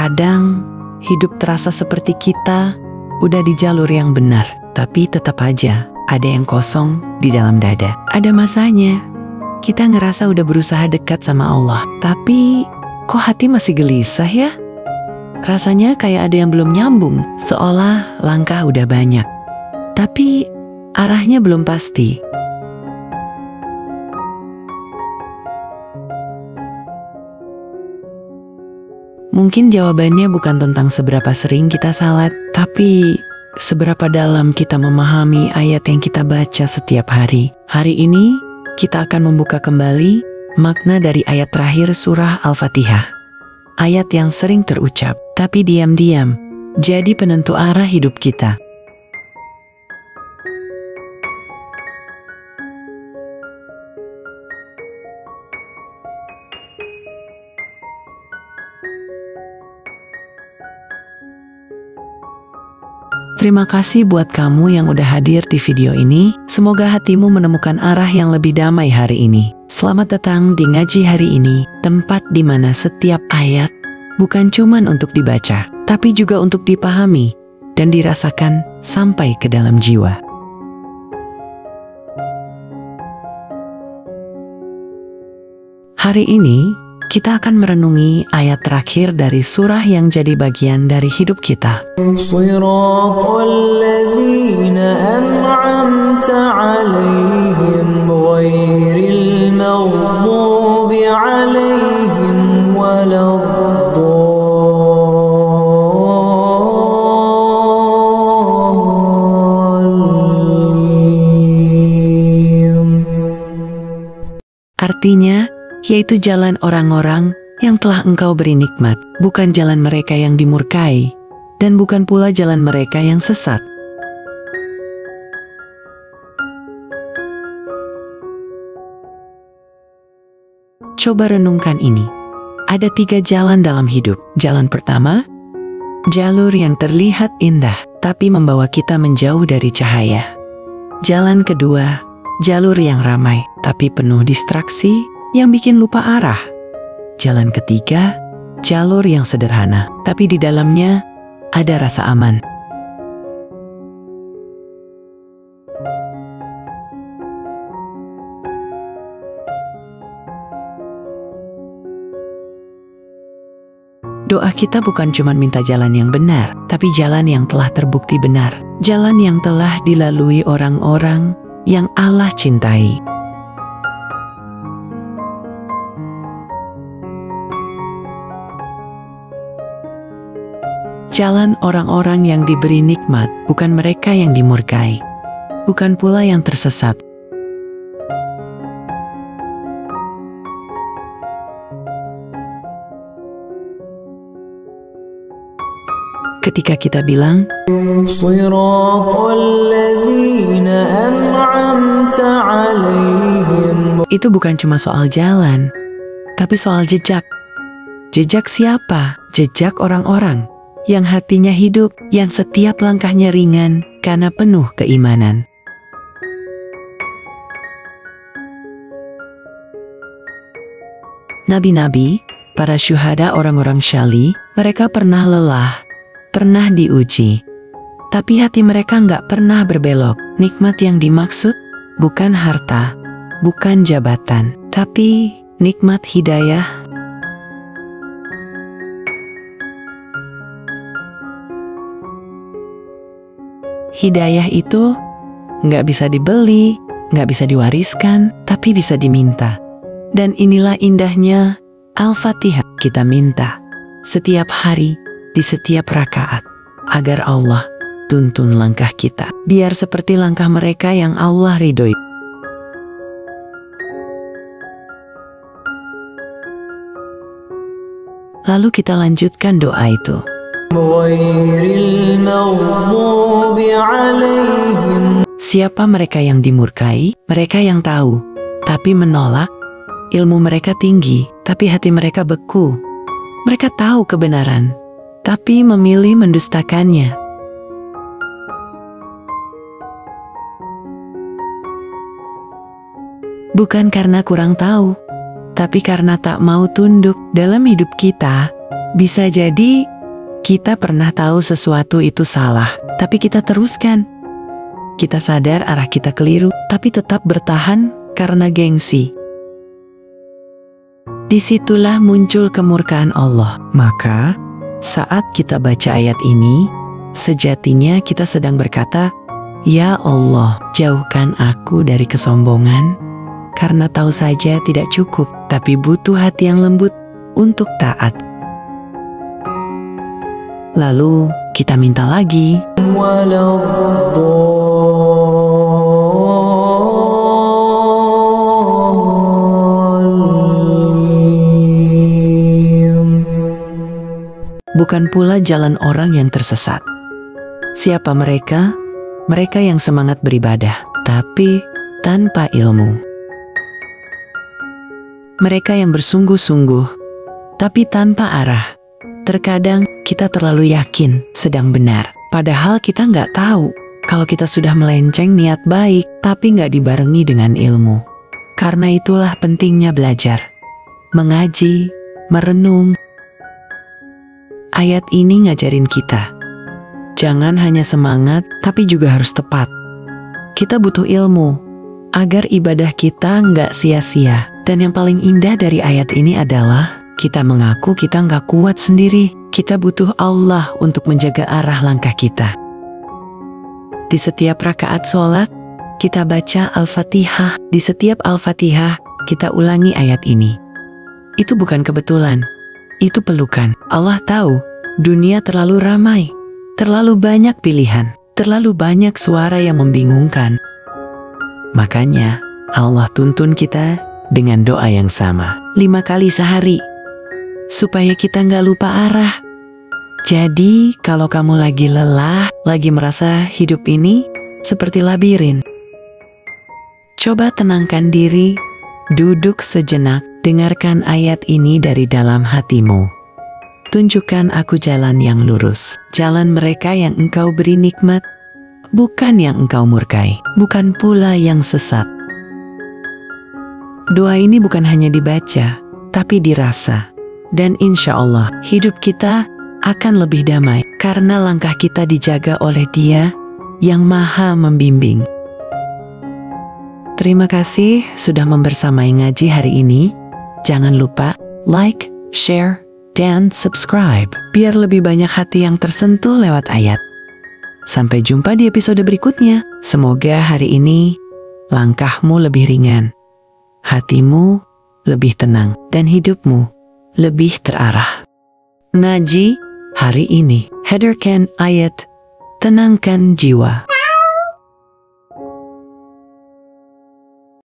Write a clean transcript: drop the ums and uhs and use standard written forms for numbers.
Kadang hidup terasa seperti kita udah di jalur yang benar, tapi tetap aja ada yang kosong di dalam dada. Ada masanya kita ngerasa udah berusaha dekat sama Allah, tapi kok hati masih gelisah ya? Rasanya kayak ada yang belum nyambung, seolah langkah udah banyak, tapi arahnya belum pasti. Mungkin jawabannya bukan tentang seberapa sering kita salat, tapi seberapa dalam kita memahami ayat yang kita baca setiap hari. Hari ini, kita akan membuka kembali makna dari ayat terakhir surah Al-Fatihah. Ayat yang sering terucap, tapi diam-diam jadi penentu arah hidup kita. Terima kasih buat kamu yang udah hadir di video ini. Semoga hatimu menemukan arah yang lebih damai hari ini. Selamat datang di Ngaji Hari Ini, tempat di mana setiap ayat bukan cuman untuk dibaca, tapi juga untuk dipahami dan dirasakan sampai ke dalam jiwa. Hari ini, kita akan merenungi ayat terakhir dari surah yang jadi bagian dari hidup kita. Shiratal ladzina an'amta 'alaihim ghairil maghdubi 'alaihim waladdallin. Artinya, yaitu jalan orang-orang yang telah Engkau beri nikmat, bukan jalan mereka yang dimurkai, dan bukan pula jalan mereka yang sesat. Coba renungkan ini. Ada 3 jalan dalam hidup. Jalan pertama, jalur yang terlihat indah, tapi membawa kita menjauh dari cahaya. Jalan kedua, jalur yang ramai, tapi penuh distraksi, yang bikin lupa arah. Jalan ketiga, jalur yang sederhana, tapi di dalamnya ada rasa aman. Doa kita bukan cuma minta jalan yang benar, tapi jalan yang telah terbukti benar. Jalan yang telah dilalui orang-orang yang Allah cintai. Jalan orang-orang yang diberi nikmat, bukan mereka yang dimurkai, bukan pula yang tersesat. Ketika kita bilang, Shiratal ladzina an'amta 'alaihim, itu bukan cuma soal jalan, tapi soal jejak. Jejak siapa? Jejak orang-orang yang hatinya hidup, yang setiap langkahnya ringan karena penuh keimanan. Nabi-nabi, para syuhada, orang-orang syali, mereka pernah lelah, pernah diuji, tapi hati mereka nggak pernah berbelok. Nikmat yang dimaksud bukan harta, bukan jabatan, tapi nikmat hidayah. Hidayah itu nggak bisa dibeli, nggak bisa diwariskan, tapi bisa diminta. Dan inilah indahnya Al-Fatihah. Kita minta setiap hari, di setiap rakaat, agar Allah tuntun langkah kita, biar seperti langkah mereka yang Allah ridhoi. Lalu kita lanjutkan doa itu. Siapa mereka yang dimurkai? Mereka yang tahu, tapi menolak. Ilmu mereka tinggi, tapi hati mereka beku. Mereka tahu kebenaran, tapi memilih mendustakannya. Bukan karena kurang tahu, tapi karena tak mau tunduk. Dalam hidup kita, bisa jadi Kita pernah tahu sesuatu itu salah, tapi kita teruskan. Kita sadar arah kita keliru, tapi tetap bertahan karena gengsi. Disitulah muncul kemurkaan Allah. Maka, saat kita baca ayat ini, sejatinya kita sedang berkata, "Ya Allah, jauhkan aku dari kesombongan, karena tahu saja tidak cukup, tapi butuh hati yang lembut untuk taat." Lalu kita minta lagi. Bukan pula jalan orang yang tersesat. Siapa mereka? Mereka yang semangat beribadah, tapi tanpa ilmu. Mereka yang bersungguh-sungguh, tapi tanpa arah. Terkadang kita terlalu yakin sedang benar, padahal kita nggak tahu kalau kita sudah melenceng niat baik, tapi nggak dibarengi dengan ilmu. Karena itulah pentingnya belajar, mengaji, merenung. Ayat ini ngajarin kita, jangan hanya semangat, tapi juga harus tepat. Kita butuh ilmu, agar ibadah kita nggak sia-sia. Dan yang paling indah dari ayat ini adalah, kita mengaku kita nggak kuat sendiri. Kita butuh Allah untuk menjaga arah langkah kita. Di setiap rakaat sholat, kita baca Al-Fatihah. Di setiap Al-Fatihah, kita ulangi ayat ini. Itu bukan kebetulan, itu pelukan. Allah tahu, dunia terlalu ramai, terlalu banyak pilihan, terlalu banyak suara yang membingungkan. Makanya, Allah tuntun kita dengan doa yang sama, 5 kali sehari, supaya kita nggak lupa arah. Jadi, kalau kamu lagi lelah, lagi merasa hidup ini seperti labirin, coba tenangkan diri, duduk sejenak, dengarkan ayat ini dari dalam hatimu. Tunjukkan aku jalan yang lurus, jalan mereka yang engkau beri nikmat, bukan yang engkau murkai, bukan pula yang sesat. Doa ini bukan hanya dibaca, tapi dirasa. Dan insya Allah, hidup kita akan lebih damai, karena langkah kita dijaga oleh Dia yang Maha Membimbing. Terima kasih sudah membersamai ngaji hari ini. Jangan lupa like, share, dan subscribe, biar lebih banyak hati yang tersentuh lewat ayat. Sampai jumpa di episode berikutnya. Semoga hari ini langkahmu lebih ringan, hatimu lebih tenang, dan hidupmu lebih terarah. Ngaji hari ini, hadirkan ayat, tenangkan jiwa.